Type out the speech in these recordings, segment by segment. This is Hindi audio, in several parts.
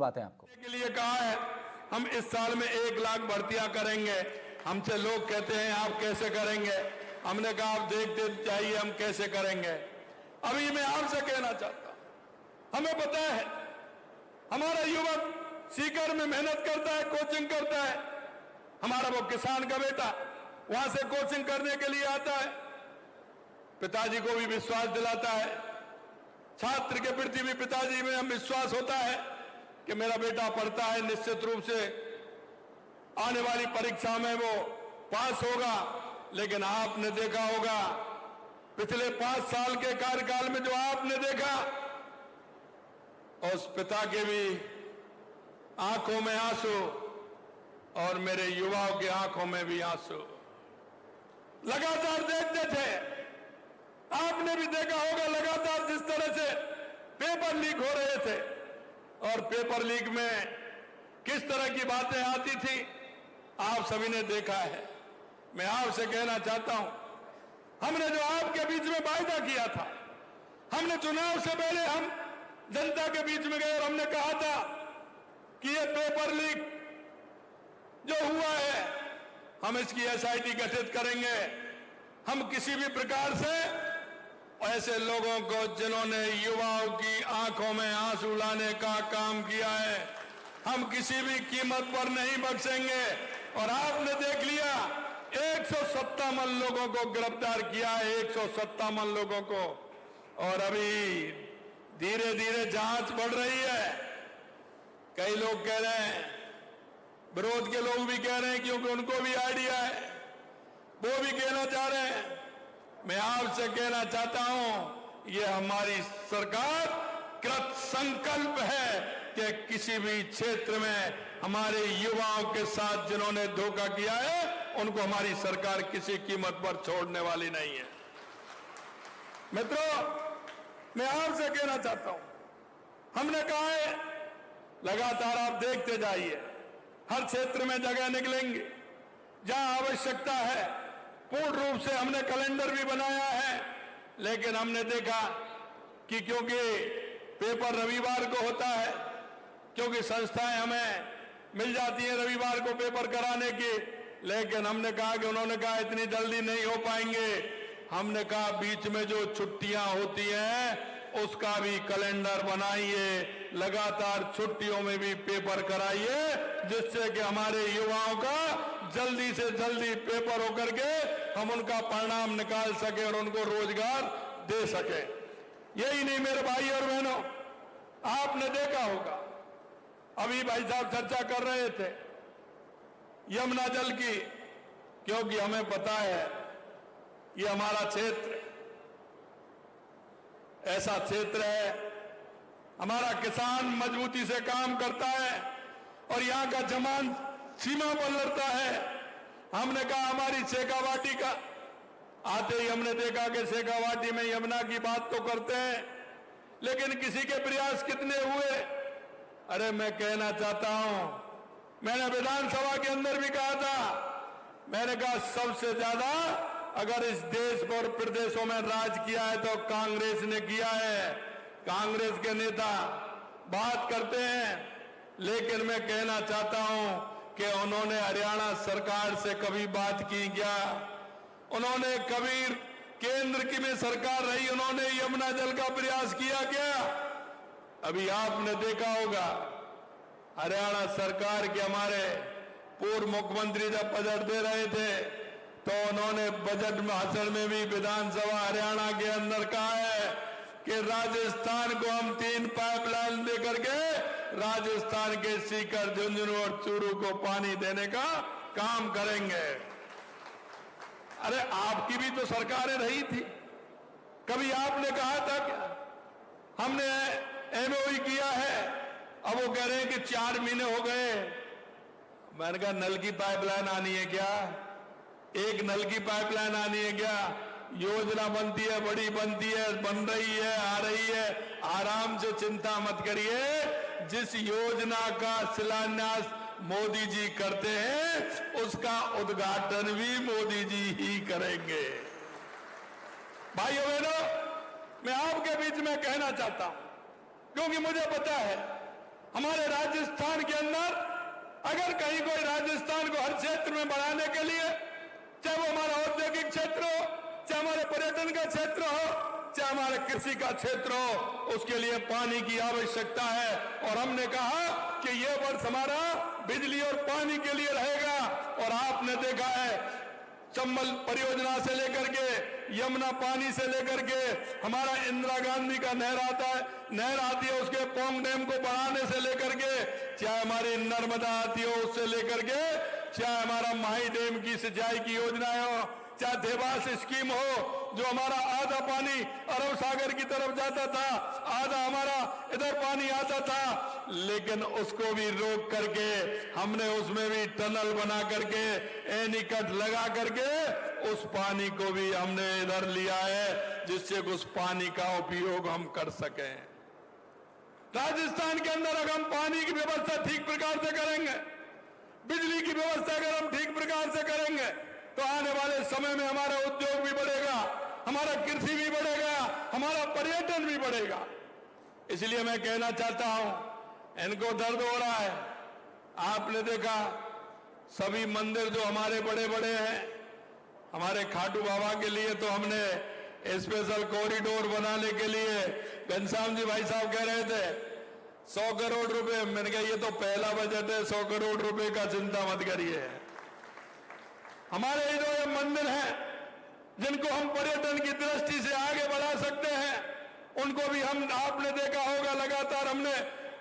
बातें आपको के लिए कहा है हम इस साल में 1 लाख भर्तियां करेंगे। हमसे लोग कहते हैं आप कैसे करेंगे, हमने कहा आप देखते जाइए हम कैसे करेंगे। अभी मैं आपसे कहना चाहता हूं, हमें पता है हमारा युवक सीकर में मेहनत करता है, कोचिंग करता है। हमारा वो किसान का बेटा वहां से कोचिंग करने के लिए आता है, पिताजी को भी विश्वास दिलाता है, छात्र के प्रति भी पिताजी में हम विश्वास होता है कि मेरा बेटा पढ़ता है, निश्चित रूप से आने वाली परीक्षा में वो पास होगा। लेकिन आपने देखा होगा पिछले 5 साल के कार्यकाल में जो आपने देखा, उस पिता के भी आंखों में आंसू और मेरे युवाओं की आंखों में भी आंसू लगातार देखते थे। आपने भी देखा होगा लगातार जिस तरह से पेपर लीक हो रहे थे और पेपर लीक में किस तरह की बातें आती थी, आप सभी ने देखा है। मैं आपसे कहना चाहता हूं, हमने जो आपके बीच में वायदा किया था, हमने चुनाव से पहले हम जनता के बीच में गए और हमने कहा था कि ये पेपर लीक जो हुआ है हम इसकी एसआईटी गठित करेंगे। हम किसी भी प्रकार से ऐसे लोगों को जिन्होंने युवाओं की आंखों में आंसू लाने का काम किया है, हम किसी भी कीमत पर नहीं बख्शेंगे। और आपने देख लिया 157 लोगों को गिरफ्तार किया है, 157 लोगों को। और अभी धीरे धीरे जांच बढ़ रही है। कई लोग कह रहे हैं, विरोध के लोग भी कह रहे हैं, क्योंकि उनको भी आइडिया है, वो भी कहना चाह रहे हैं। मैं आपसे कहना चाहता हूं, ये हमारी सरकार कृत संकल्प है कि किसी भी क्षेत्र में हमारे युवाओं के साथ जिन्होंने धोखा किया है उनको हमारी सरकार किसी कीमत पर छोड़ने वाली नहीं है। मित्रों, मैं आपसे कहना चाहता हूं, हमने कहा है लगातार आप देखते जाइए, हर क्षेत्र में जगह निकलेंगे जहां आवश्यकता है। पूर्ण रूप से हमने कैलेंडर भी बनाया है, लेकिन हमने देखा कि क्योंकि पेपर रविवार को होता है, क्योंकि संस्थाएं हमें मिल जाती हैं रविवार को पेपर कराने की, लेकिन हमने कहा कि उन्होंने कहा इतनी जल्दी नहीं हो पाएंगे। हमने कहा बीच में जो छुट्टियां होती हैं उसका भी कैलेंडर बनाइए, लगातार छुट्टियों में भी पेपर कराइए, जिससे कि हमारे युवाओं का जल्दी से जल्दी पेपर होकर के हम उनका परिणाम निकाल सके और उनको रोजगार दे सके। यही नहीं मेरे भाई और बहनों, आपने देखा होगा अभी भाई साहब चर्चा कर रहे थे यमुना जल की, क्योंकि हमें पता है ये हमारा क्षेत्र ऐसा क्षेत्र है, हमारा किसान मजबूती से काम करता है और यहां का जवान सीमा पर लड़ता है। हमने कहा हमारी शेखावाटी का आते ही हमने देखा कि शेखावाटी में यमुना की बात तो करते हैं, लेकिन किसी के प्रयास कितने हुए। अरे मैं कहना चाहता हूं, मैंने विधानसभा के अंदर भी कहा था, मैंने कहा सबसे ज्यादा अगर इस देश और प्रदेशों में राज किया है तो कांग्रेस ने किया है। कांग्रेस के नेता बात करते हैं, लेकिन मैं कहना चाहता हूं कि उन्होंने हरियाणा सरकार से कभी बात की क्या? उन्होंने कभी केंद्र की में सरकार रही, उन्होंने यमुना जल का प्रयास किया क्या? अभी आपने देखा होगा हरियाणा सरकार के हमारे पूर्व मुख्यमंत्री जब बजट दे रहे थे तो उन्होंने बजट भाषण में भी विधानसभा हरियाणा के अंदर कहा है कि राजस्थान को हम 3 पाइपलाइन देकर के राजस्थान के सीकर, झुंझुनू और चूरू को पानी देने का काम करेंगे। अरे आपकी भी तो सरकारें रही थी, कभी आपने कहा था क्या? हमने एमओयू किया है, अब वो कह रहे हैं कि 4 महीने हो गए। मैंने कहा नल की पाइपलाइन आनी है क्या? एक नल की पाइपलाइन आनी है क्या? योजना बनती है, बड़ी बनती है, बन रही है, आ रही है, आराम से चिंता मत करिए। जिस योजना का शिलान्यास मोदी जी करते हैं उसका उद्घाटन भी मोदी जी ही करेंगे। भाइयों बहनों, मैं आपके बीच में कहना चाहता हूं, क्योंकि मुझे पता है हमारे राजस्थान के अंदर अगर कहीं कोई राजस्थान को हर क्षेत्र में बढ़ाने के लिए, चाहे वो हमारा औद्योगिक क्षेत्र हो, चाहे हमारे पर्यटन का क्षेत्र हो, चाहे हमारे कृषि का क्षेत्र हो, उसके लिए पानी की आवश्यकता है। और हमने कहा कि ये वर्ष हमारा बिजली और पानी के लिए रहेगा। और आपने देखा है चंबल परियोजना से लेकर के, यमुना पानी से लेकर के, हमारा इंदिरा गांधी का नहर आती है, उसके पोंग डैम को बढ़ाने से लेकर के, चाहे हमारी नर्मदा आती हो उससे लेकर के, चाहे हमारा माही डैम की सिंचाई की योजना हो, चाहे देवास स्कीम हो, जो हमारा आधा पानी अरब सागर की तरफ जाता था, आधा हमारा इधर पानी आता था, लेकिन उसको भी रोक करके हमने उसमें भी टनल बना करके एनीकट लगा करके उस पानी को भी हमने इधर लिया है, जिससे उस पानी का उपयोग हम कर सकें। राजस्थान के अंदर अगर हम पानी की व्यवस्था ठीक प्रकार से करेंगे, बिजली की व्यवस्था अगर हम ठीक प्रकार से करेंगे, तो आने वाले समय में हमारा उद्योग भी बढ़ेगा, हमारा कृषि भी बढ़ेगा, हमारा पर्यटन भी बढ़ेगा। इसलिए मैं कहना चाहता हूं, इनको दर्द हो रहा है। आपने देखा सभी मंदिर जो हमारे बड़े बड़े हैं, हमारे खाटू बाबा के लिए तो हमने स्पेशल कॉरिडोर बनाने के लिए, घनश्याम जी भाई साहब कह रहे थे 100 करोड़ रुपए, मैंने कहा ये तो पहला बजट है, 100 करोड़ रुपए का चिंता मत करिए। हमारे जो ये मंदिर हैं जिनको हम पर्यटन की दृष्टि से आगे बढ़ा सकते हैं, उनको भी हम, आपने देखा होगा लगातार हमने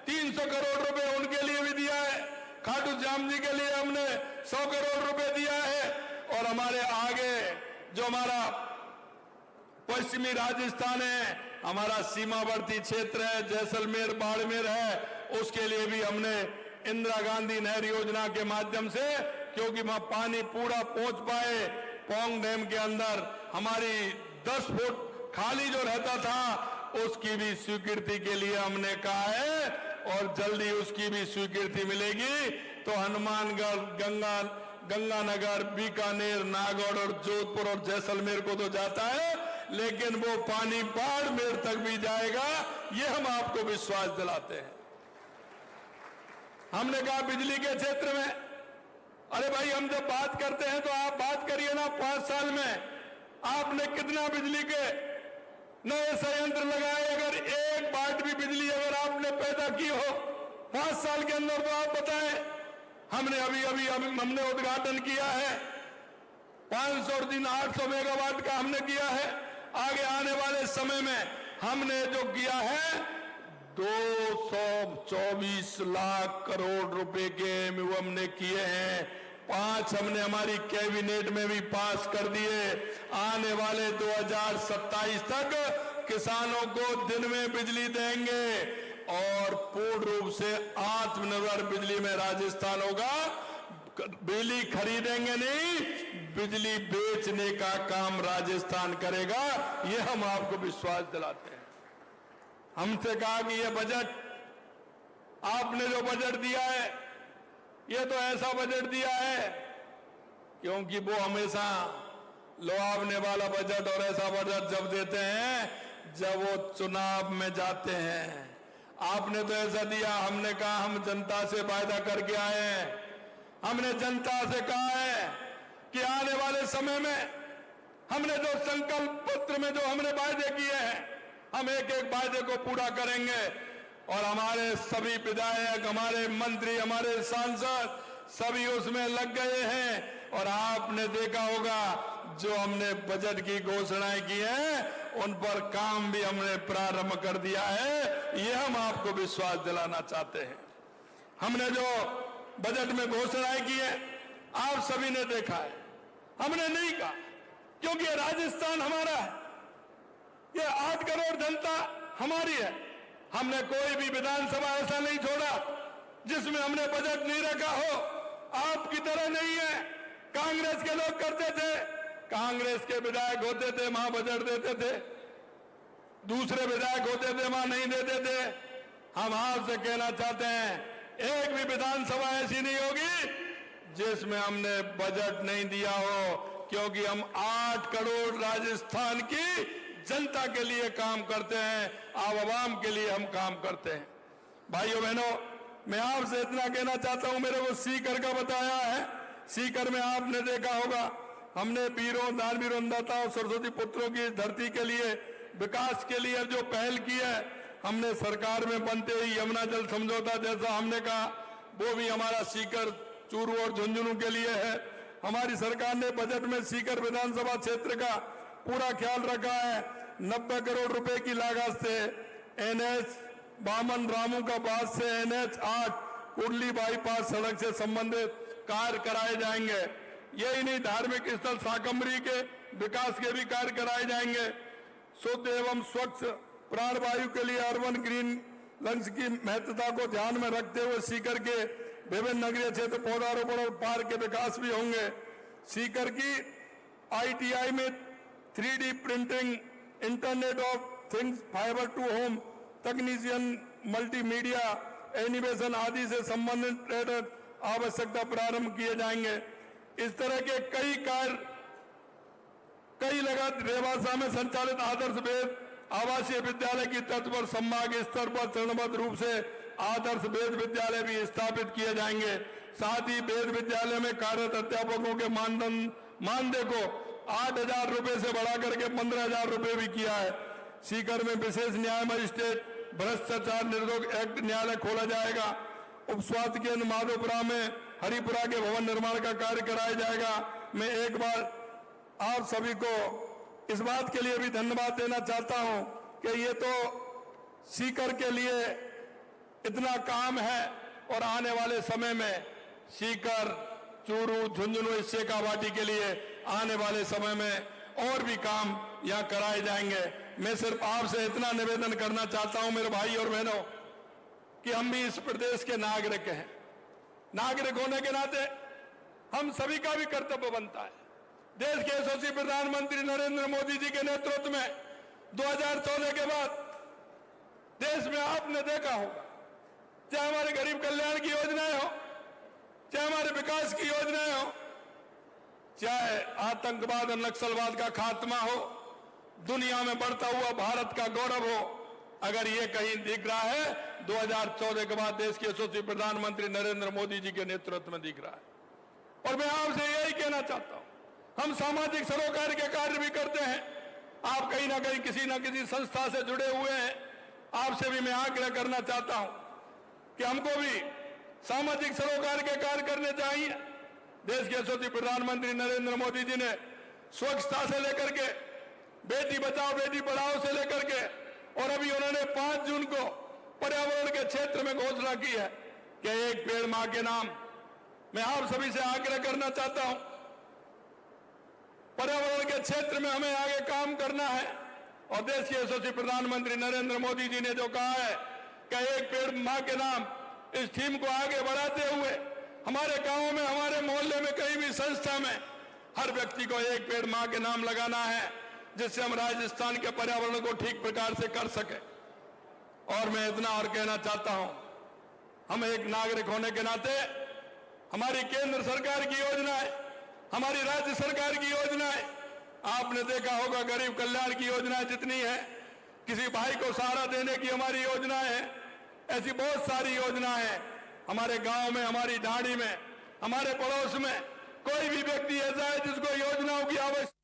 300 करोड़ रुपए उनके लिए भी दिया है, खाटू श्याम जी के लिए हमने 100 करोड़ रुपए दिया है। और हमारे आगे जो हमारा पश्चिमी राजस्थान है, हमारा सीमावर्ती क्षेत्र है, जैसलमेर बाड़मेर है, उसके लिए भी हमने इंदिरा गांधी नहर योजना के माध्यम से, क्योंकि वहां पानी पूरा पहुंच पाए, पोंग डैम के अंदर हमारी 10 फुट खाली जो रहता था उसकी भी स्वीकृति के लिए हमने कहा है, और जल्दी उसकी भी स्वीकृति मिलेगी। तो हनुमानगढ़, गंगानगर, बीकानेर, नागौर और जोधपुर और जैसलमेर को तो जाता है, लेकिन वो पानी बाड़मेर तक भी जाएगा, ये हम आपको विश्वास दिलाते हैं। हमने कहा बिजली के क्षेत्र में, अरे भाई हम जब बात करते हैं तो आप बात करिए ना, 5 साल में आपने कितना बिजली के नए संयंत्र लगाए, अगर एक वाट भी बिजली अगर आपने पैदा की हो 5 साल के अंदर, तो आप बताएं। हमने अभी हमने उद्घाटन किया है 500 और 800 मेगावाट का हमने किया है। आगे आने वाले समय में हमने जो किया है 224 लाख करोड़ रुपए के एमओयू हमने किए हैं, 5 हमने हमारी कैबिनेट में भी पास कर दिए। आने वाले 2027 तक किसानों को दिन में बिजली देंगे और पूर्ण रूप से आत्मनिर्भर बिजली में राजस्थान होगा। बिजली खरीदेंगे नहीं, बिजली बेचने का काम राजस्थान करेगा, ये हम आपको विश्वास दिलाते हैं। हमसे कहा कि ये बजट, आपने जो बजट दिया है, ये तो ऐसा बजट दिया है, क्योंकि वो हमेशा लुभावने वाला बजट और ऐसा बजट जब देते हैं जब वो चुनाव में जाते हैं। आपने तो ऐसा दिया, हमने कहा हम जनता से वायदा करके आए हैं, हमने जनता से कहा है कि आने वाले समय में हमने जो संकल्प पत्र में जो हमने वायदे किए हैं, हम एक एक वायदे को पूरा करेंगे। और हमारे सभी विधायक, हमारे मंत्री, हमारे सांसद सभी उसमें लग गए हैं। और आपने देखा होगा जो हमने बजट की घोषणाएं की हैं, उन पर काम भी हमने प्रारंभ कर दिया है, ये हम आपको विश्वास दिलाना चाहते हैं। हमने जो बजट में घोषणाएं की है, आप सभी ने देखा है, हमने नहीं कहा, क्योंकि राजस्थान हमारा है, ये 8 करोड़ जनता हमारी है। हमने कोई भी विधानसभा ऐसा नहीं छोड़ा जिसमें हमने बजट नहीं रखा हो। आपकी तरह नहीं है, कांग्रेस के लोग करते थे, कांग्रेस के विधायक होते थे वहां बजट देते थे, दूसरे विधायक होते थे वहां नहीं देते थे। हम आपसे कहना चाहते हैं, एक भी विधानसभा ऐसी नहीं होगी जिसमें हमने बजट नहीं दिया हो, क्योंकि हम 8 करोड़ राजस्थान की जनता के लिए काम करते हैं, आवाम के लिए हम काम करते हैं। भाइयों बहनों, मैं आपसे इतना कहना चाहता हूं, मेरे को सीकर का बताया है। सीकर में आपने देखा होगा, हमने वीरों, दानवीरों, अन्नदाताओं, सरस्वती पुत्रों की धरती के लिए, विकास के लिए जो पहल की है, हमने सरकार में बनते ही यमुना जल समझौता जैसा हमने कहा, वो भी हमारा सीकर, चूरू और झुंझुनू के लिए है। हमारी सरकार ने बजट में सीकर विधानसभा क्षेत्र का पूरा ख्याल रखा है। 90 करोड़ रुपए की लागत से NH 52 रामू का पास से NH 8 कुर्ली बाईपास सड़क से संबंधित कार्य कराए जाएंगे। यही नहीं, धार्मिक स्थल शाकंभरी के विकास के भी कार्य कराए जाएंगे। शुद्ध एवं स्वच्छ प्राणवायु के लिए अर्बन ग्रीन लंग्स की महत्वता को ध्यान में रखते हुए सीकर के विभिन्न नगरीय क्षेत्र पौधारोपण और पार्क के विकास भी होंगे। सीकर की ITI में 3D printing, internet of things, fibre to home, तकनीशियन, मल्टीमीडिया, एनिमेशन आदि से संबंधित आवश्यकता प्रारंभ किए जाएंगे। इस तरह के कई कार्य, कई लगातार रेवासा में संचालित आदर्श वेद आवासीय विद्यालय की तर्ज पर संभाग स्तर पर चरणबद्ध रूप से आदर्श वेद विद्यालय भी स्थापित किए जाएंगे। साथ ही वेद विद्यालय में कार्यरत अध्यापकों के मानदेय को 8,000 रुपए से बढ़ाकर के 15,000 रुपए भी किया है। सीकर में विशेष न्याय मजिस्ट्रेट भ्रष्टाचार निरोधक एक्ट न्यायालय खोला जाएगा। उप स्वास्थ्य केंद्र माधोपुरा में हरिपुरा के भवन निर्माण का कार्य कराया जाएगा। मैं एक बार आप सभी को इस बात के लिए भी धन्यवाद देना चाहता हूं कि ये तो सीकर के लिए इतना काम है और आने वाले समय में सीकर, चूरू, झुंझुनू, शेखावाटी के लिए आने वाले समय में और भी काम यहां कराए जाएंगे। मैं सिर्फ आपसे इतना निवेदन करना चाहता हूं मेरे भाई और बहनों कि हम भी इस प्रदेश के नागरिक हैं। नागरिक होने के नाते हम सभी का भी कर्तव्य बनता है। देश के यशस्वी प्रधानमंत्री नरेंद्र मोदी जी के नेतृत्व में 2014 के बाद देश में आपने देखा होगा, चाहे हमारे गरीब कल्याण की योजनाएं हो, चाहे हमारे विकास की योजनाएं हो, चाहे आतंकवाद और नक्सलवाद का खात्मा हो, दुनिया में बढ़ता हुआ भारत का गौरव हो, अगर ये कहीं दिख रहा है 2014 के बाद देश के यशस्वी प्रधानमंत्री नरेंद्र मोदी जी के नेतृत्व में दिख रहा है। और मैं आपसे यही कहना चाहता हूं, हम सामाजिक सरोकार के कार्य भी करते हैं। आप कहीं ना कहीं किसी न किसी संस्था से जुड़े हुए हैं। आपसे भी मैं आग्रह करना चाहता हूं कि हमको भी सामाजिक सरोकार के कार्य करने चाहिए। देश के यशस्वी प्रधानमंत्री नरेंद्र मोदी जी ने स्वच्छता से लेकर के बेटी बचाओ बेटी पढ़ाओ से लेकर के, और अभी उन्होंने 5 जून को पर्यावरण के क्षेत्र में घोषणा की है कि एक पेड़ मां के नाम। मैं आप सभी से आग्रह करना चाहता हूं, पर्यावरण के क्षेत्र में हमें आगे काम करना है। और देश के यशस्वी प्रधानमंत्री नरेंद्र मोदी जी ने जो कहा है कि एक पेड़ मां के नाम, इस थीम को आगे बढ़ाते हुए हमारे गांवों में, हमारे मोहल्ले में, कहीं भी संस्था में हर व्यक्ति को एक पेड़ मां के नाम लगाना है, जिससे हम राजस्थान के पर्यावरण को ठीक प्रकार से कर सके। और मैं इतना और कहना चाहता हूं, हम एक नागरिक होने के नाते हमारी केंद्र सरकार की योजनाएं, हमारी राज्य सरकार की योजनाएं, आपने देखा होगा गरीब कल्याण की योजनाएं जितनी है, किसी भाई को सहारा देने की हमारी योजनाएं हैं, ऐसी बहुत सारी योजनाएं हैं। हमारे गांव में, हमारी ढाणी में, हमारे पड़ोस में कोई भी व्यक्ति ऐसा है जिसको योजनाओं की आवश्यकता